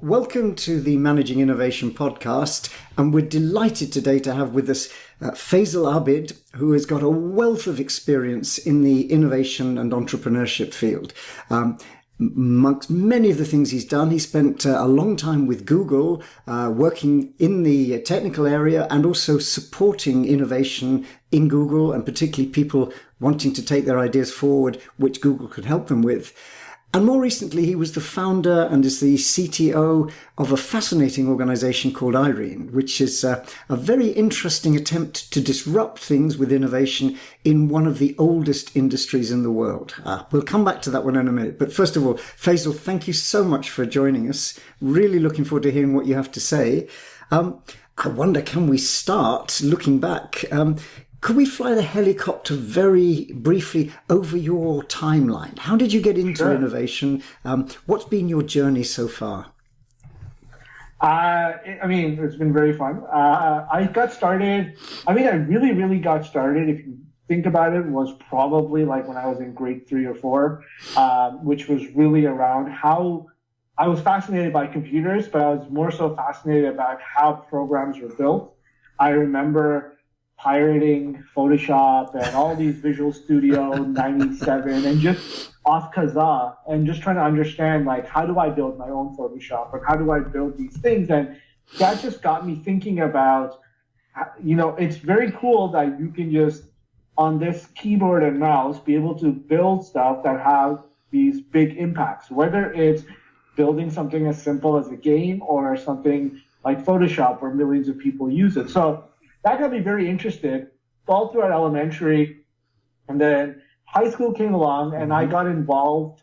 welcome to the Managing Innovation podcast, and we're delighted today to have with us Faisal Abid, who has got a wealth of experience in the innovation and entrepreneurship field. Amongst many of the things he's done, he spent a long time with Google, working in the technical area and also supporting innovation in Google, and particularly people wanting to take their ideas forward, which Google could help them with. And more recently, he was the founder and is the CTO of a fascinating organization called Eirene, which is a very interesting attempt to disrupt things with innovation in one of the oldest industries in the world. We'll come back to that one in a minute. But first of all, Faisal, thank you so much for joining us. Really looking forward to hearing what you have to say. I wonder, can we start looking back? Could we fly the helicopter very briefly over your timeline? How did you get into innovation? What's been your journey so far? It's been very fun. I got started, I really got started, if you think about it, was probably like when I was in grade 3 or 4, which was really around how I was fascinated by computers, but I was more so fascinated about how programs were built. I remember pirating Photoshop and all these Visual Studio 97 and just off Kazaa and just trying to understand, like, how do I build my own Photoshop or how do I build these things? And that just got me thinking about, it's very cool that you can just, on this keyboard and mouse, be able to build stuff that have these big impacts, whether it's building something as simple as a game or something like Photoshop where millions of people use it. So that got me very interested all throughout elementary. And then high school came along and I got involved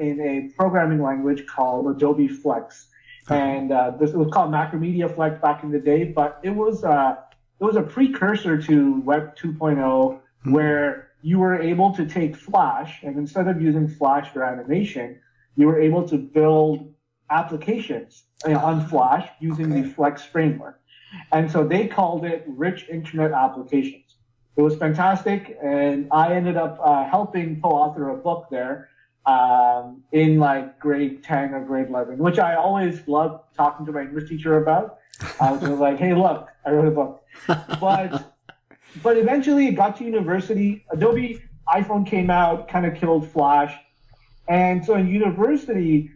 in a programming language called Adobe Flex. And this was called Macromedia Flex back in the day, but it was a precursor to Web 2.0 where you were able to take Flash, and instead of using Flash for animation, you were able to build applications on Flash using the Flex framework. And so they called it Rich Internet Applications. It was fantastic, and I ended up helping co-author a book there in like grade 10 or grade 11, which I always loved talking to my English teacher about. I was like, hey, look, I wrote a book. But eventually it got to university. Adobe iPhone came out, kind of killed Flash. And so in university,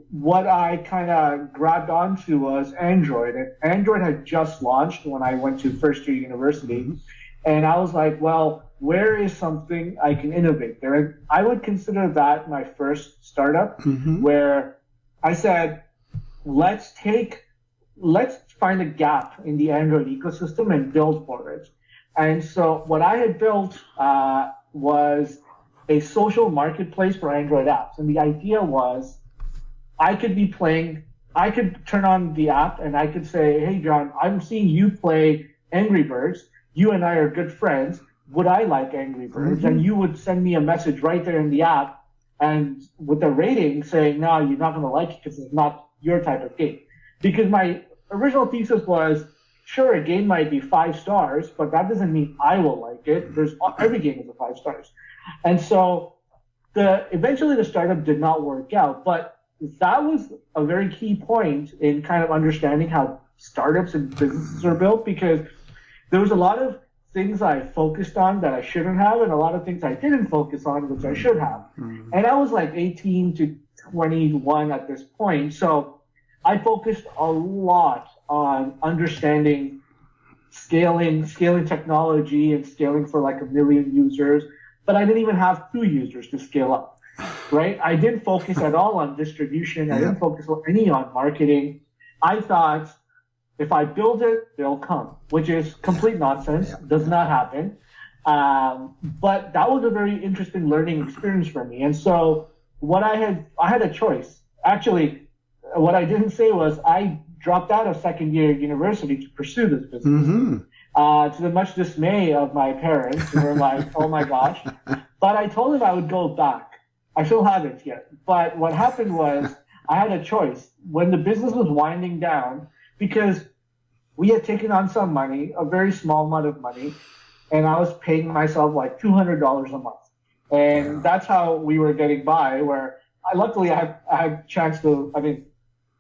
what I kind of grabbed onto was Android. And Android had just launched when I went to first year university. And I was like, well, where is something I can innovate there? And I would consider that my first startup, where I said, let's find a gap in the Android ecosystem and build for it. And so what I had built was a social marketplace for Android apps. And the idea was, I could turn on the app and I could say, hey, John, I'm seeing you play Angry Birds. You and I are good friends. Would I like Angry Birds? And you would send me a message right there in the app and with a rating saying, no, you're not going to like it because it's not your type of game. Because my original thesis was, sure, a game might be 5 stars, but that doesn't mean I will like it. Every game is a 5 stars. And so eventually the startup did not work out, but that was a very key point in kind of understanding how startups and businesses are built, because there was a lot of things I focused on that I shouldn't have, and a lot of things I didn't focus on, which I should have. And I was like 18 to 21 at this point. So I focused a lot on understanding scaling technology and scaling for like 1 million users, but I didn't even have 2 users to scale up. Right? I didn't focus at all on distribution. I didn't focus on marketing. I thought if I build it, they'll come, which is complete nonsense. Does not happen. But that was a very interesting learning experience for me. And so I had a choice. Actually, what I didn't say was I dropped out of second year university to pursue this business. To the much dismay of my parents, who were like, oh my gosh. But I told them I would go back. I still haven't yet. But what happened was I had a choice. When the business was winding down, because we had taken on some money, a very small amount of money, and I was paying myself like $200 a month. And that's how we were getting by, where luckily I had a chance to,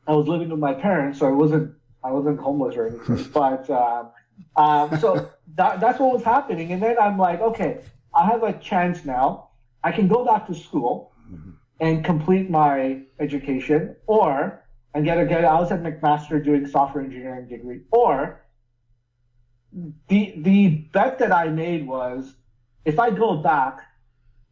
I was living with my parents, so I wasn't homeless or anything. But so that's what was happening. And then I'm like, okay, I have a chance now. I can go back to school and complete my education, or and get. I was at McMaster doing software engineering degree, or the bet that I made was if I go back,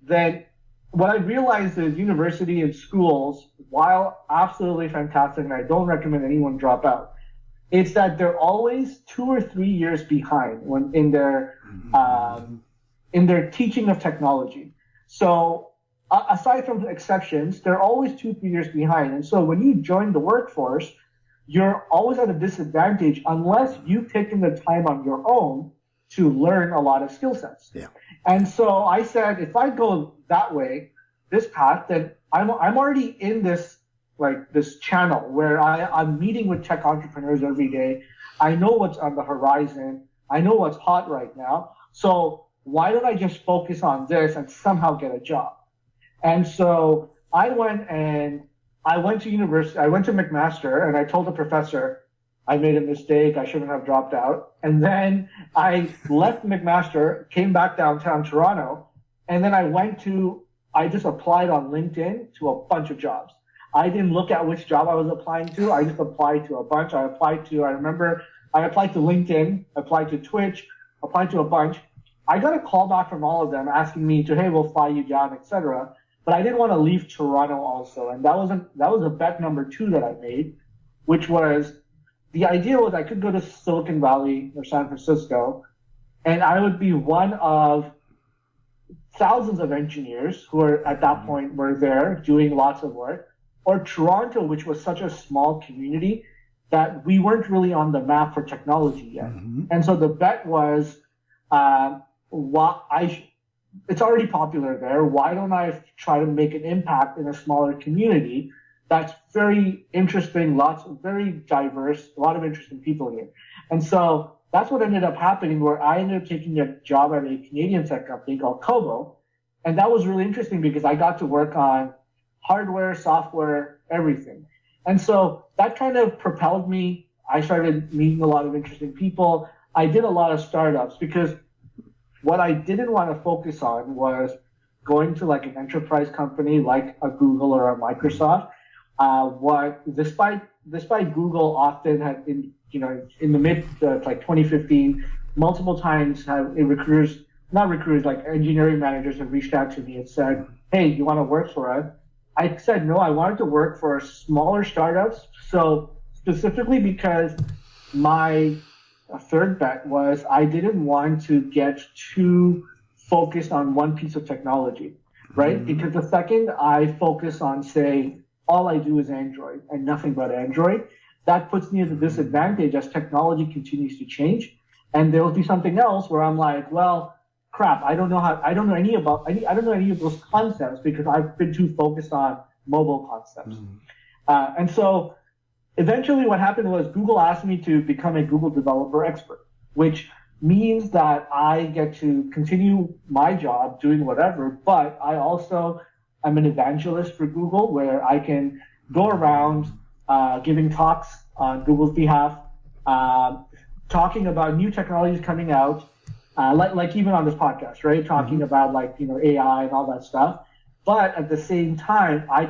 then what I realized is university and schools, while absolutely fantastic, and I don't recommend anyone drop out, it's that they're always 2 or 3 years behind when in their teaching of technology. So aside from the exceptions, they're always 2 or 3 years behind. And so when you join the workforce, you're always at a disadvantage unless you've taken the time on your own to learn a lot of skill sets. Yeah. And so I said, if I go that way, this path, then I'm already in this channel where I'm meeting with tech entrepreneurs every day. I know what's on the horizon. I know what's hot right now. So why don't I just focus on this and somehow get a job? And so I went to university. I went to McMaster and I told the professor I made a mistake. I shouldn't have dropped out. And then I left McMaster, came back downtown Toronto, and then I just applied on LinkedIn to a bunch of jobs. I didn't look at which job I was applying to. I just applied to a bunch. I applied to LinkedIn, applied to Twitch, applied to a bunch. I got a call back from all of them asking me to, hey, we'll fly you down, etc. But I didn't want to leave Toronto also. And that was a bet number 2 that I made, which was the idea was I could go to Silicon Valley or San Francisco, and I would be one of thousands of engineers who are at that point were there doing lots of work, or Toronto, which was such a small community that we weren't really on the map for technology yet. Mm-hmm. And so the bet was, it's already popular there. Why don't I try to make an impact in a smaller community that's very interesting, very diverse, a lot of interesting people here. And so that's what ended up happening, where I ended up taking a job at a Canadian tech company called Kobo. And that was really interesting because I got to work on hardware, software, everything. And so that kind of propelled me. I started meeting a lot of interesting people. I did a lot of startups because what I didn't want to focus on was going to like an enterprise company like a Google or a Microsoft. Despite Google often had in the mid like 2015, multiple times like engineering managers have reached out to me and said, hey, you want to work for us? I said no, I wanted to work for smaller startups. So specifically because my third bet was I didn't want to get too focused on one piece of technology, right? Mm-hmm. Because the second I focus on, say, all I do is Android and nothing but Android, that puts me at a disadvantage as technology continues to change. And there will be something else where I'm like, well, crap, I don't know any of those concepts because I've been too focused on mobile concepts. Mm-hmm. And so eventually what happened was Google asked me to become a Google developer expert, which means that I get to continue my job doing whatever, but I also am an evangelist for Google where I can go around giving talks on Google's behalf, talking about new technologies coming out, like even on this podcast, right? Talking about AI and all that stuff. But at the same time, I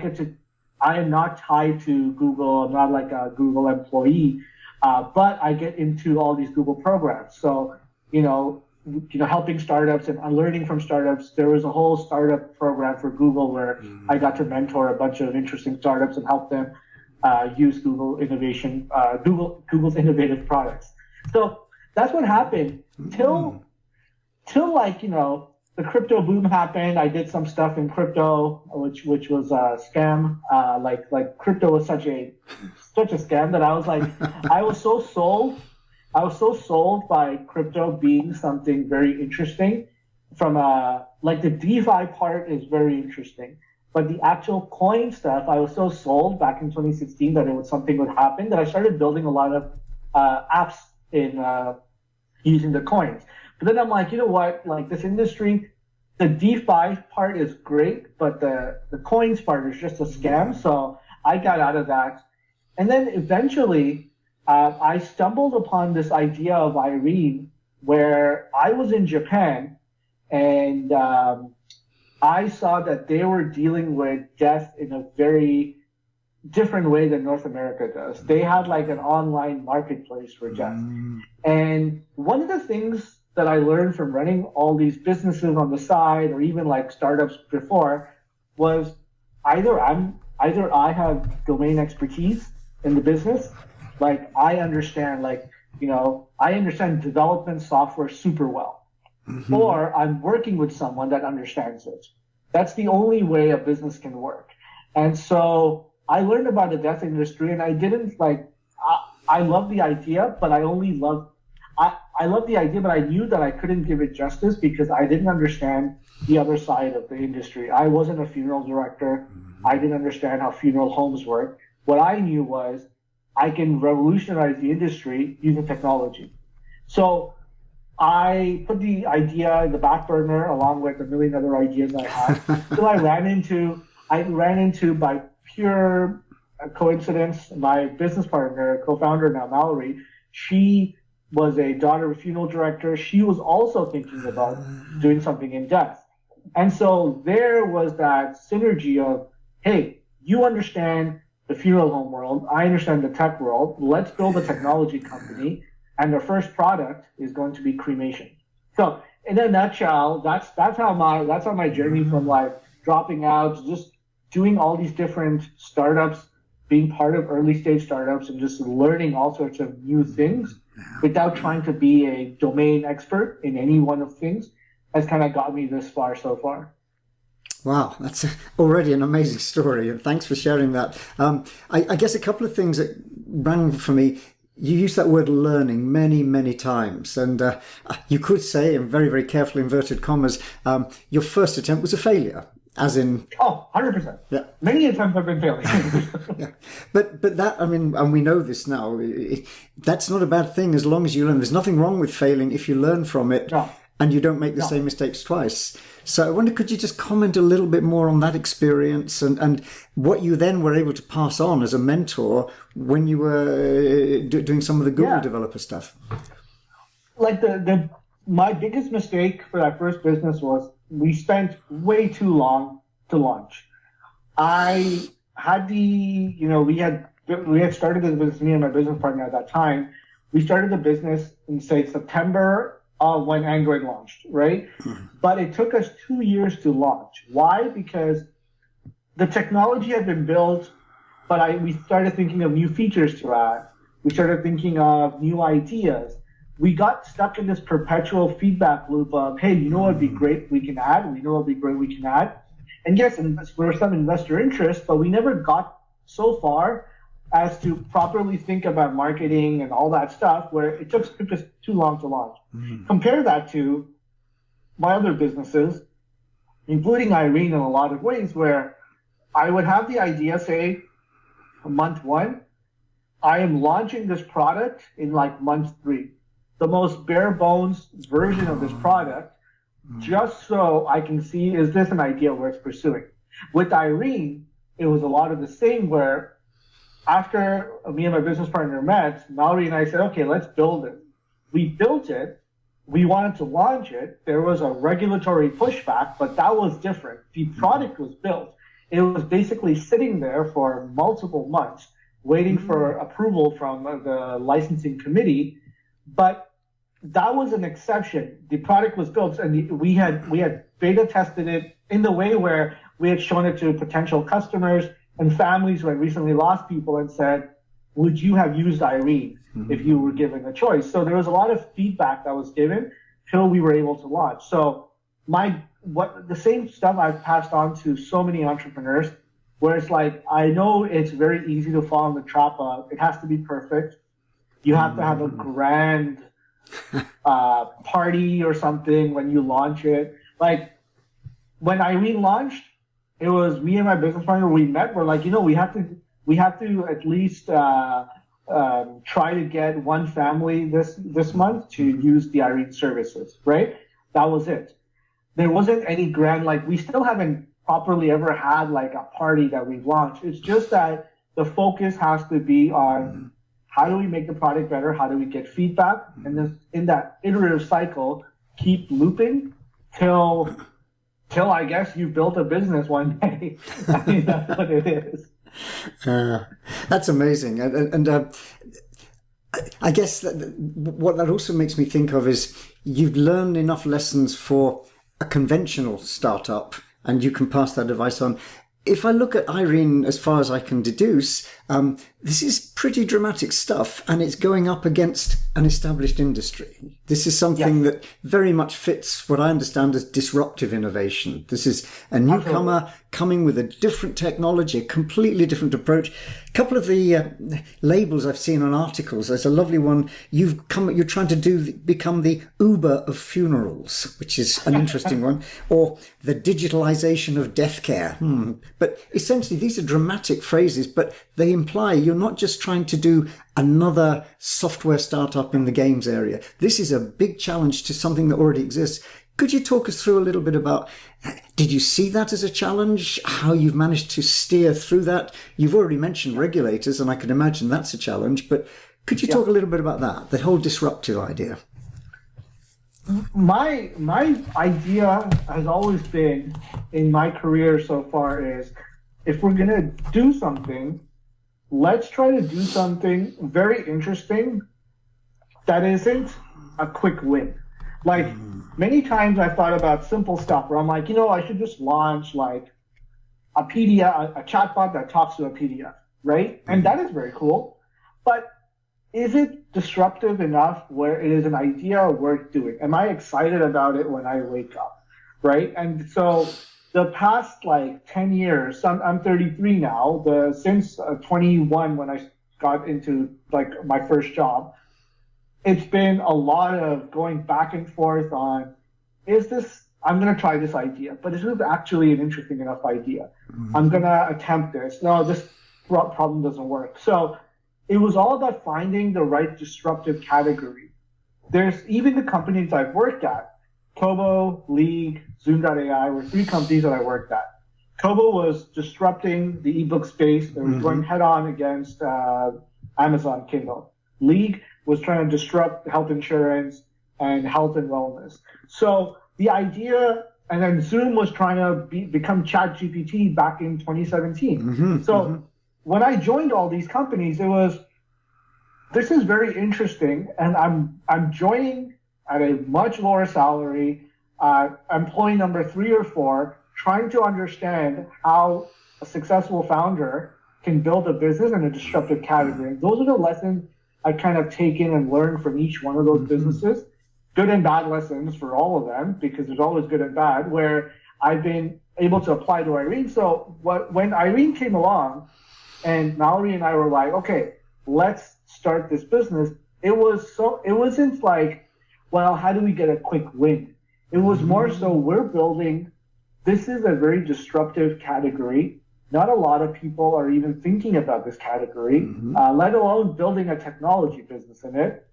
am not tied to Google. I'm not like a Google employee, but I get into all these Google programs. So, helping startups and learning from startups. There was a whole startup program for Google where I got to mentor a bunch of interesting startups and help them use Google's innovative products. So that's what happened till the crypto boom happened. I did some stuff in crypto, which was a scam. Like crypto was such a scam that I was like, I was so sold by crypto being something very interesting. From the DeFi part is very interesting, but the actual coin stuff, I was so sold back in 2016 that something would happen that I started building a lot of apps in using the coins. But then I'm like, you know what? Like this industry, the DeFi part is great, but the coins part is just a scam. So I got out of that. And then eventually, I stumbled upon this idea of Eirene, where I was in Japan, and I saw that they were dealing with death in a very different way than North America does. They had like an online marketplace for death. And one of the things that I learned from running all these businesses on the side, or even like startups before, was either I have domain expertise in the business, like I understand I understand development software super well, or I'm working with someone that understands it. That's the only way a business can work. And so I learned about the death industry, and I didn't I love the idea, but I love the idea, but I knew that I couldn't give it justice because I didn't understand the other side of the industry. I wasn't a funeral director. I didn't understand how funeral homes work. What I knew was I can revolutionize the industry using technology. So I put the idea in the back burner along with a million other ideas I had. So I ran into by pure coincidence, my business partner, co-founder now, Mallory. She was a daughter of a funeral director. She was also thinking about doing something in death. And so there was that synergy of, hey, you understand the funeral home world. I understand the tech world. Let's build a technology company. And the first product is going to be cremation. So in a nutshell, that's how my journey from like dropping out to just doing all these different startups, being part of early stage startups and just learning all sorts of new things without trying to be a domain expert in any one of things has kind of got me this far so far. Wow, that's already an amazing story, and thanks for sharing that. I guess a couple of things that rang for me. You use that word learning many, many times, and you could say, in very, very carefully inverted commas, your first attempt was a failure, as in... Oh, 100%. Yeah. Many attempts have been failures. Yeah. But that, I mean, and we know this now, that's not a bad thing as long as you learn. There's nothing wrong with failing if you learn from it. No. And you don't make the same mistakes twice. So I wonder, could you just comment a little bit more on that experience and what you then were able to pass on as a mentor when you were doing some of the Google developer stuff? Like my biggest mistake for that first business was we spent way too long to launch. I had we had started the business, me and my business partner at that time. We started the business in, say, September when Android launched, right? But it took us 2 years to launch. Why? Because the technology had been built, but we started thinking of new features to add. We started thinking of new ideas. We got stuck in this perpetual feedback loop of, hey, you know what would be great we can add? We know what would be great we can add. And yes, there was some investor interest, but we never got so far as to properly think about marketing and all that stuff, where it took us too long to launch. Compare that to my other businesses, including Eirene in a lot of ways, where I would have the idea, say, month 1, I am launching this product in like month 3, the most bare bones version of this product, just so I can see, is this an idea worth pursuing? With Eirene, it was a lot of the same, where after me and my business partner met, Mallory and I said, okay, let's build it. We built it. We wanted to launch it. There was a regulatory pushback, but that was different. The product was built. It was basically sitting there for multiple months, waiting for approval from the licensing committee. But that was an exception. The product was built, and we had beta tested it in the way where we had shown it to potential customers and families who had recently lost people and said, would you have used Eirene if you were given a choice? So there was a lot of feedback that was given till we were able to launch. So the same stuff I've passed on to so many entrepreneurs, where it's like, I know it's very easy to fall in the trap of, it has to be perfect. You have to have a grand party or something when you launch it. Like when Eirene launched, it was me and my business partner, we met, we're like, we have to at least try to get one family this month to use the Eirene services, right? That was it. There wasn't any grand, we still haven't properly ever had like a party that we've launched. It's just that the focus has to be on how do we make the product better? How do we get feedback? And then in that iterative cycle, keep looping till I guess you built a business one day. I mean, that's what it is. That's amazing. And I guess what that also makes me think of is you've learned enough lessons for a conventional startup and you can pass that advice on. If I look at Eirene, as far as I can deduce, this is pretty dramatic stuff, and it's going up against an established industry. This is something that very much fits what I understand as disruptive innovation. This is a newcomer coming with a different technology, a completely different approach. A couple of the labels I've seen on articles, there's a lovely one. You're trying to become the Uber of funerals, which is an interesting one, or the digitalization of death care. But essentially, these are dramatic phrases, but they imply you're not just trying to do another software startup in the games area. This is a big challenge to something that already exists. Could you talk us through a little bit about, did you see that as a challenge? How you've managed to steer through that? You've already mentioned regulators, and I can imagine that's a challenge, but could you talk a little bit about that, the whole disruptive idea? My idea has always been in my career so far is if we're going to do something, let's try to do something very interesting that isn't a quick win. Like many times I've thought about simple stuff where I'm like, I should just launch like a PDF, a chatbot that talks to a PDF, right? And that is very cool. But is it disruptive enough where it is an idea worth doing? Am I excited about it when I wake up, right? And so the past 10 years, I'm 33 now, since 21 when I got into my first job, it's been a lot of going back and forth on, I'm going to try this idea, but is this actually an interesting enough idea? I'm going to attempt this. No, this problem doesn't work. So it was all about finding the right disruptive category. There's even the companies I've worked at, Kobo, League, zoom.ai were 3 companies that I worked at. Kobo was disrupting the ebook space. They were going head on against Amazon Kindle. League was trying to disrupt health insurance and health and wellness. So the idea, and then Zoom was trying to become ChatGPT back in 2017. When I joined all these companies, it was, this is very interesting, and I'm joining at a much lower salary, employee number 3 or 4, trying to understand how a successful founder can build a business in a disruptive category. Those are the lessons I kind of taken and learned from each one of those businesses. Good and bad lessons for all of them, because there's always good and bad, where I've been able to apply to Eirene. So when Eirene came along and Mallory and I were like, okay, let's start this business, it wasn't like, well, how do we get a quick win? It was more so this is a very disruptive category. Not a lot of people are even thinking about this category, let alone building a technology business in it.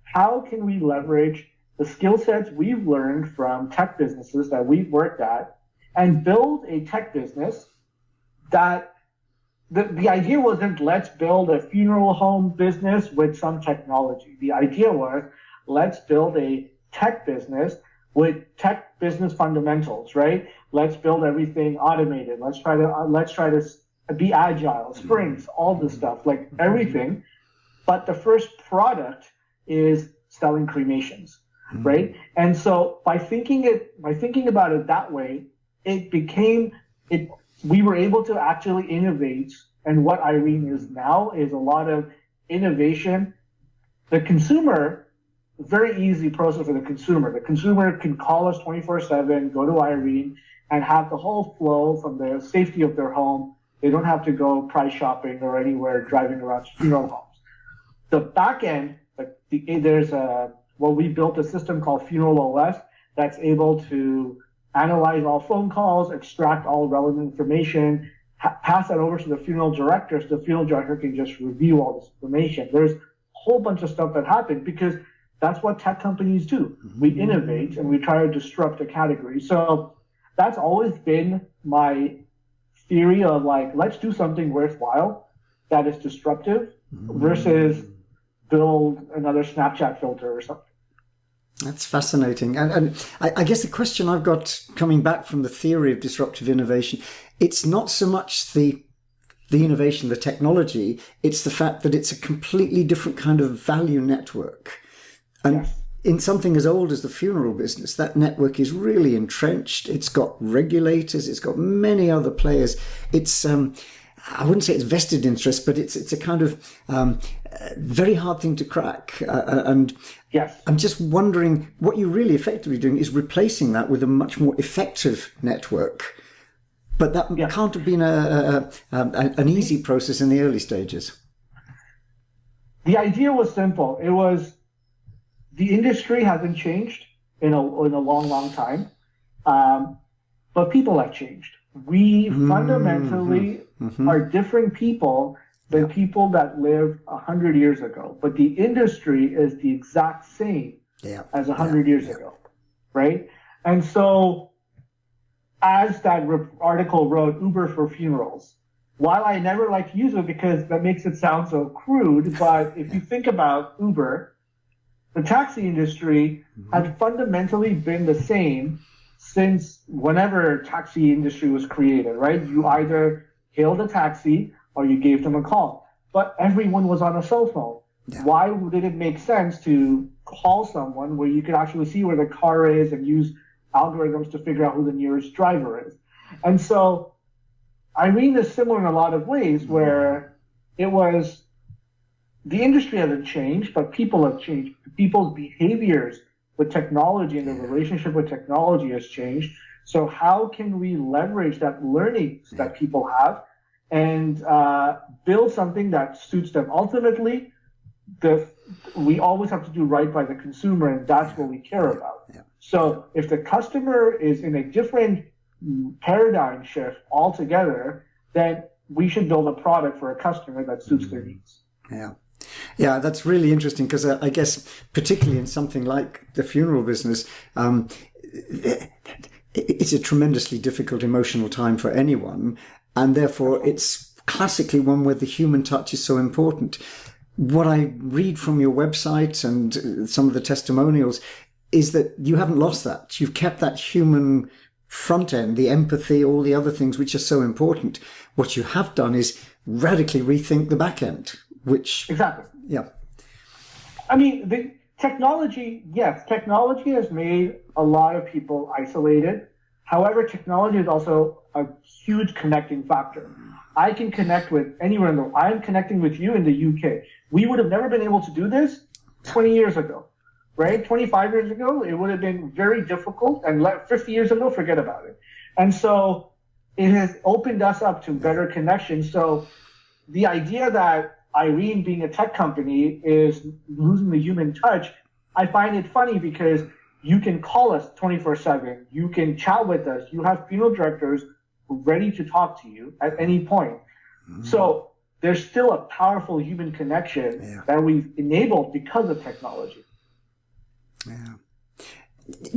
How can we leverage the skill sets we've learned from tech businesses that we've worked at and build a tech business that the idea wasn't let's build a funeral home business with some technology. The idea was let's build a tech business with tech business fundamentals, right? Let's build everything automated. Let's try to be agile, sprints, all this stuff, like everything. But the first product is selling cremations, right? And so by thinking about it that way, we were able to actually innovate. And what Eirene is now is a lot of innovation. The consumer, very easy process for the consumer. The consumer can call us 24/7, go to Eirene, and have the whole flow from the safety of their home. They don't have to go price shopping or anywhere driving around funeral homes. The back end, we built a system called Funeral OS that's able to analyze all phone calls, extract all relevant information, pass that over to the funeral director so the funeral director can just review all this information. There's a whole bunch of stuff that happened because that's what tech companies do. We innovate and we try to disrupt a category. So that's always been my theory of let's do something worthwhile. that is disruptive versus build another Snapchat filter or something. That's fascinating. And I guess the question I've got coming back from the theory of disruptive innovation, it's not so much the innovation, the technology, it's the fact that it's a completely different kind of value network. And Yes. in something as old as the funeral business, that network is really entrenched. It's got regulators, it's got many other players. It's, I wouldn't say it's vested interest, but it's a kind of very hard thing to crack. And Yes. I'm just wondering, what you're really effectively doing is replacing that with a much more effective network. But that can't have been an easy process in the early stages. The idea was simple. It was, the industry hasn't changed in a long, long time, but people have changed. We fundamentally are different people than people that lived 100 years ago, but the industry is the exact same as 100 years ago, right? And so, as that article wrote, Uber for funerals, while I never like to use it because that makes it sound so crude, but if you think about Uber, the taxi industry had fundamentally been the same since whenever taxi industry was created, right? You either hailed a taxi or you gave them a call, but everyone was on a cell phone. Yeah. Why did it make sense to call someone where you could actually see where the car is and use algorithms to figure out who the nearest driver is? And so Eirene is similar in a lot of ways, where it was, the industry hasn't changed, but people have changed. People's behaviors with technology and the relationship with technology has changed. So how can we leverage that learnings that people have and build something that suits them? Ultimately, we always have to do right by the consumer, and that's what we care about. Yeah. So if the customer is in a different paradigm shift altogether, then we should build a product for a customer that suits their needs. Yeah. Yeah, that's really interesting, because I guess particularly in something like the funeral business, it's a tremendously difficult emotional time for anyone, and therefore it's classically one where the human touch is so important. What I read from your website and some of the testimonials is that you haven't lost that. You've kept that human front end, the empathy, all the other things which are so important. What you have done is radically rethink the back end, which... Exactly. Yeah. I mean, the technology, yes, technology has made a lot of people isolated. However, technology is also a huge connecting factor. I can connect with anywhere in the world. I'm connecting with you in the UK. We would have never been able to do this 20 years ago, right? 25 years ago, it would have been very difficult, and 50 years ago, forget about it. And so it has opened us up to better connections. So the idea that Eirene, being a tech company, is losing the human touch, I find it funny, because you can call us 24/7. You can chat with us. You have funeral directors ready to talk to you at any point. So there's still a powerful human connection that we've enabled because of technology. Yeah.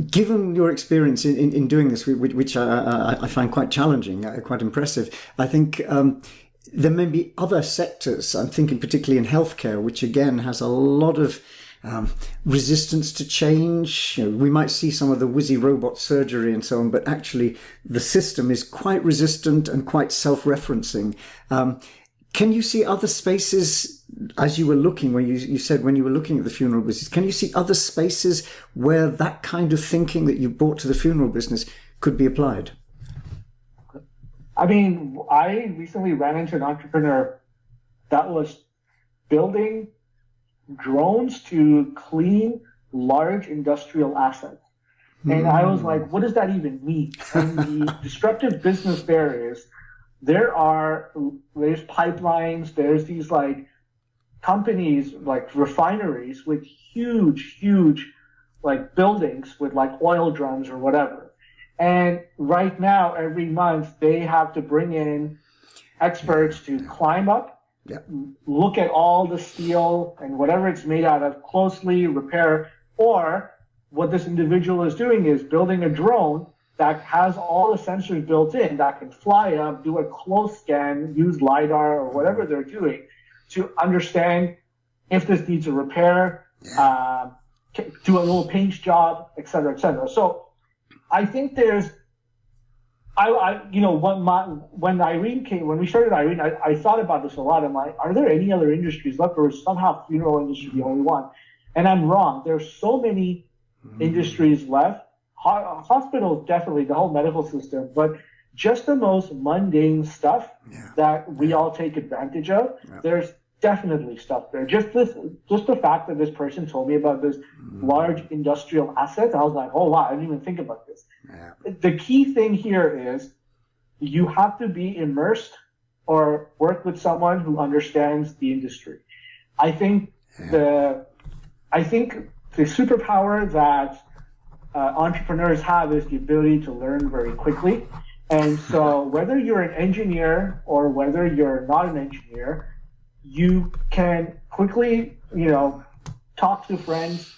Given your experience in doing this, which I find quite challenging, quite impressive, I think there may be other sectors, I'm thinking particularly in healthcare, which again has a lot of resistance to change. You know, we might see some of the whizzy robot surgery and so on, but actually the system is quite resistant and quite self-referencing. Can you see other spaces, as you were looking, when you said when you were looking at the funeral business, can you see other spaces where that kind of thinking that you brought to the funeral business could be applied? I mean, I recently ran into an entrepreneur that was building drones to clean large industrial assets. And I was like, what does that even mean? And the disruptive business there is, there's pipelines, there's these like companies, like refineries with huge like buildings with like oil drums or whatever. And right now, every month, they have to bring in experts to climb up, look at all the steel and whatever it's made out of closely, repair, or what this individual is doing is building a drone that has all the sensors built in that can fly up, do a close scan, use LiDAR or whatever they're doing to understand if this needs a repair, do a little paint job, et cetera, et cetera. So I think there's, when Eirene came, when we started Eirene, I thought about this a lot. I'm like, are there any other industries left, or is somehow funeral industry the only one? And I'm wrong. There's so many industries left. Hospitals, definitely, the whole medical system, but just the most mundane stuff that we all take advantage of. There's definitely stuff there. Just the fact that this person told me about this large industrial asset, I was like, oh wow, I didn't even think about this. The key thing here is you have to be immersed or work with someone who understands the industry. I think the superpower that entrepreneurs have is the ability to learn very quickly. And so whether you're an engineer or whether you're not an engineer, you can quickly, talk to friends,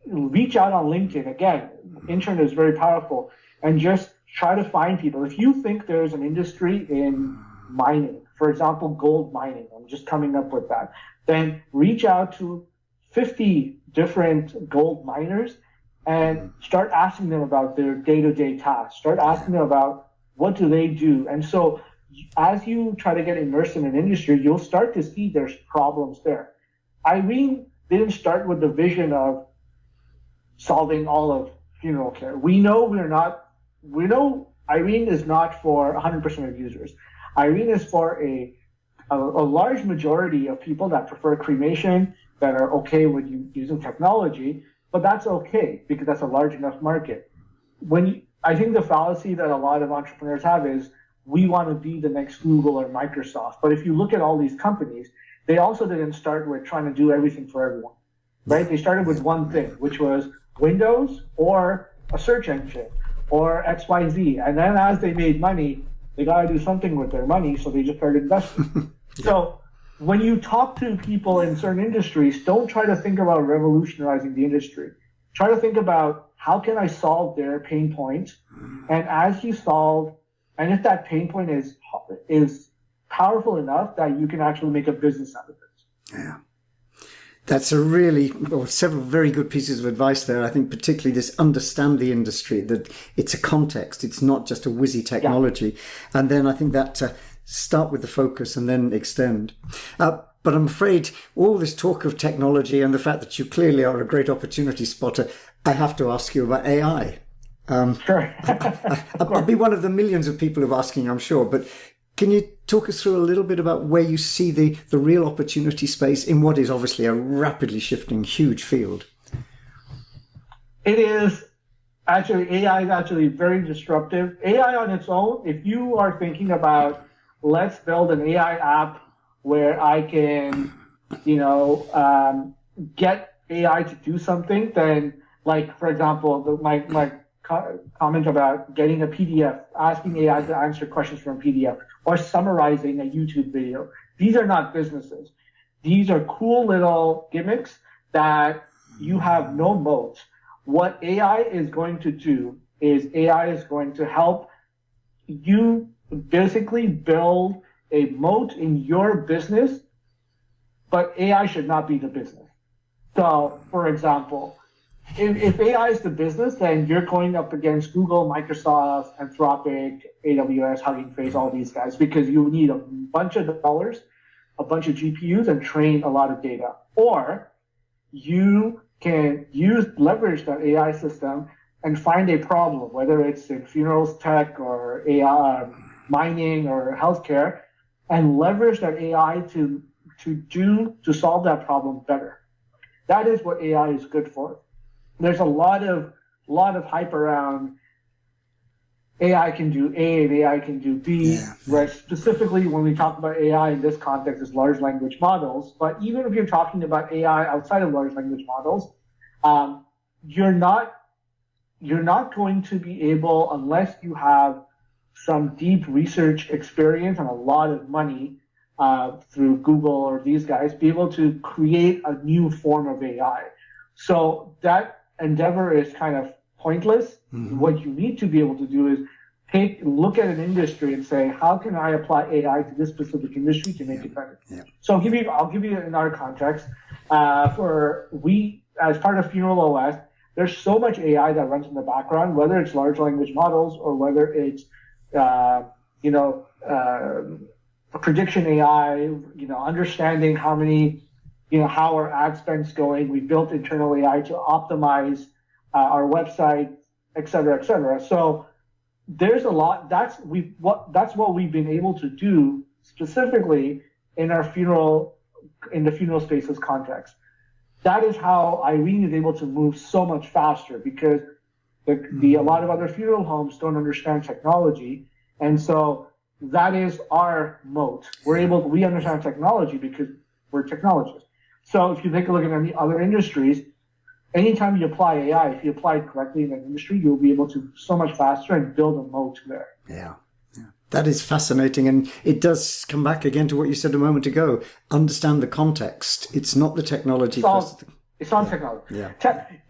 reach out on LinkedIn. Again, internet is very powerful, and just try to find people. If you think there's an industry in mining, for example, gold mining, I'm just coming up with that, then reach out to 50 different gold miners and start asking them about their day-to-day tasks. Start asking them about what do they do. And so as you try to get immersed in an industry, you'll start to see there's problems there. Eirene didn't start with the vision of solving all of funeral care. We know Eirene is not for 100% of users. Eirene is for a large majority of people that prefer cremation, that are okay with using technology, but that's okay because that's a large enough market. I think the fallacy that a lot of entrepreneurs have is we want to be the next Google or Microsoft. But if you look at all these companies, they also didn't start with trying to do everything for everyone, right? They started with one thing, which was Windows or a search engine or XYZ. And then as they made money, they got to do something with their money, so they just started investing. So when you talk to people in certain industries, don't try to think about revolutionizing the industry. Try to think about how can I solve their pain point? And as you solve, and if that pain point is powerful enough that you can actually make a business out of it. Yeah. That's several very good pieces of advice there. I think particularly this understand the industry, that it's a context. It's not just a whizzy technology. Yeah. And then I think that start with the focus and then extend. But I'm afraid all this talk of technology and the fact that you clearly are a great opportunity spotter, I have to ask you about AI. Sure. I'll be one of the millions of people who are asking, I'm sure, but can you talk us through a little bit about where you see the real opportunity space in what is obviously a rapidly shifting, huge field? It is actually, AI is actually very disruptive. AI on its own, if you are thinking about, let's build an AI app where I can, get AI to do something, then like, for example, my comment about getting a PDF, asking AI to answer questions from a PDF, or summarizing a YouTube video. These are not businesses. These are cool little gimmicks that you have no moat. What AI is going to do is AI is going to help you basically build a moat in your business, but AI should not be the business. So, for example, if AI is the business, then you're going up against Google, Microsoft, Anthropic, AWS, Hugging Face, all these guys, because you need a bunch of dollars, a bunch of GPUs, and train a lot of data. Or you can leverage that AI system and find a problem, whether it's in funerals tech or AI, mining or healthcare, and leverage that AI to solve that problem better. That is what AI is good for. There's a lot of hype around AI can do A and AI can do B, right? Specifically, when we talk about AI in this context, is large language models. But even if you're talking about AI outside of large language models, you're not going to be able, unless you have some deep research experience and a lot of money through Google or these guys, be able to create a new form of AI. So that endeavor is kind of pointless. What you need to be able to do is look at an industry and say, how can I apply AI to this specific industry to make it better? Yeah. So I'll give you another context. As part of Funeral OS, there's so much AI that runs in the background, whether it's large language models or whether it's, prediction AI, understanding how our ad spend's going. We built internal AI to optimize our website, et cetera, et cetera. So there's a lot. That's what we've been able to do specifically in the funeral spaces context. That is how Eirene is able to move so much faster, because a lot of other funeral homes don't understand technology, and so that is our moat. We understand technology because we're technologists. So if you take a look at any other industries, anytime you apply AI, if you apply it correctly in an industry, you'll be able to so much faster and build a moat there. Yeah. That is fascinating. And it does come back again to what you said a moment ago. Understand the context. It's not the technology. It's not technology. Yeah.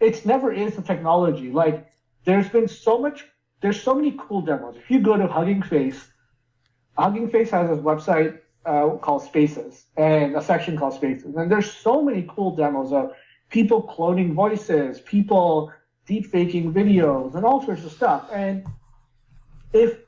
It never is the technology. Like, there's so many cool demos. If you go to Hugging Face has a website called Spaces, and a section called Spaces. And there's so many cool demos of people cloning voices, people deep faking videos, and all sorts of stuff. And if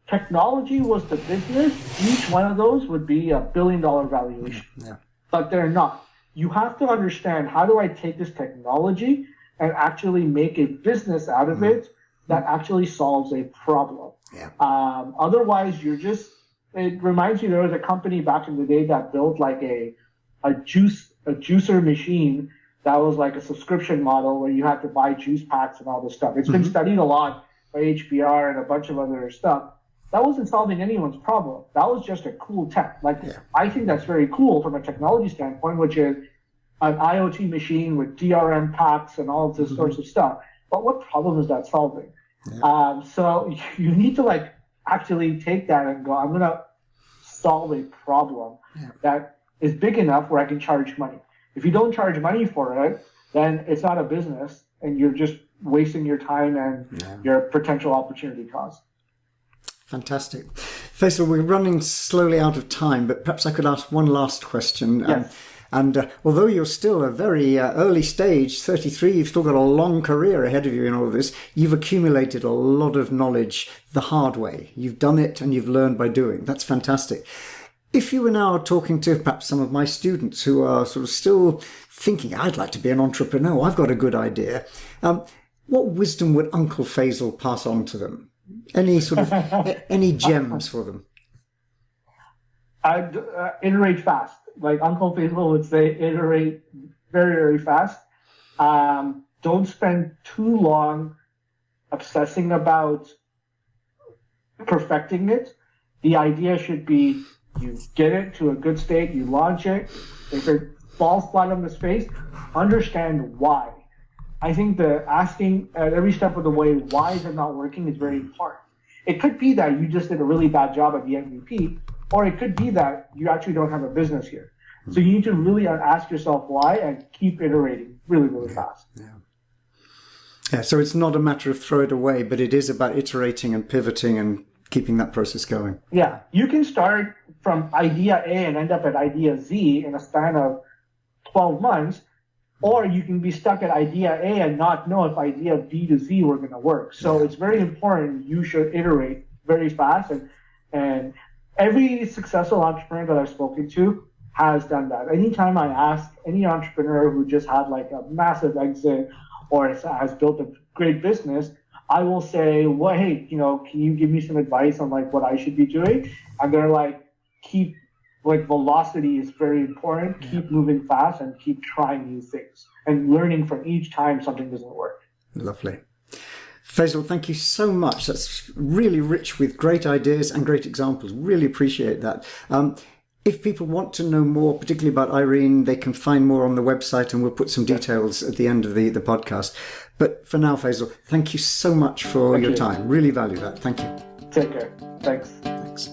technology was the business, each one of those would be $1 billion valuation. Yeah. But they're not. You have to understand, how do I take this technology and actually make a business out of it that actually solves a problem? Yeah. Otherwise, it reminds me, there was a company back in the day that built like a juicer machine that was like a subscription model where you had to buy juice packs and all this stuff. It's been studied a lot by HBR and a bunch of other stuff. That wasn't solving anyone's problem. That was just a cool tech. I think that's very cool from a technology standpoint, which is an IoT machine with DRM packs and all of this sorts of stuff. But what problem is that solving? Yeah. So you need to actually take that and go, I'm going to solve a problem that is big enough where I can charge money. If you don't charge money for it, then it's not a business, and you're just wasting your time and your potential opportunity cost. Fantastic. Faisal, we're running slowly out of time, but perhaps I could ask one last question. Yes. Although you're still a very early stage, 33, you've still got a long career ahead of you in all of this. You've accumulated a lot of knowledge the hard way. You've done it and you've learned by doing. That's fantastic. If you were now talking to perhaps some of my students who are sort of still thinking, I'd like to be an entrepreneur, I've got a good idea, what wisdom would Uncle Faisal pass on to them? Any gems for them? I'd iterate fast. Like Uncle Faisal would say, iterate very, very fast. Don't spend too long obsessing about perfecting it. The idea should be, you get it to a good state, you launch it. If it falls flat on its face, understand why. I think the asking at every step of the way, why is it not working, is very important. It could be that you just did a really bad job at the MVP, or it could be that you actually don't have a business here. So you need to really ask yourself why and keep iterating really, really fast. Yeah, so it's not a matter of throw it away, but it is about iterating and pivoting and keeping that process going. Yeah, you can start from idea A and end up at idea Z in a span of 12 months, or you can be stuck at idea A and not know if idea B to Z were going to work. So it's very important. You should iterate very fast. And every successful entrepreneur that I've spoken to has done that. Anytime I ask any entrepreneur who just had like a massive exit or has built a great business, I will say, well, hey, can you give me some advice on like what I should be doing? And they're like, velocity is very important. Keep moving fast and keep trying new things and learning from each time something doesn't work. Lovely. Faisal, thank you so much. That's really rich with great ideas and great examples. Really appreciate that. If people want to know more, particularly about Eirene, they can find more on the website, and we'll put some details at the end of the podcast. But for now, Faisal, thank you so much for your time. Really value that. Thank you. Take care. Thanks. Thanks.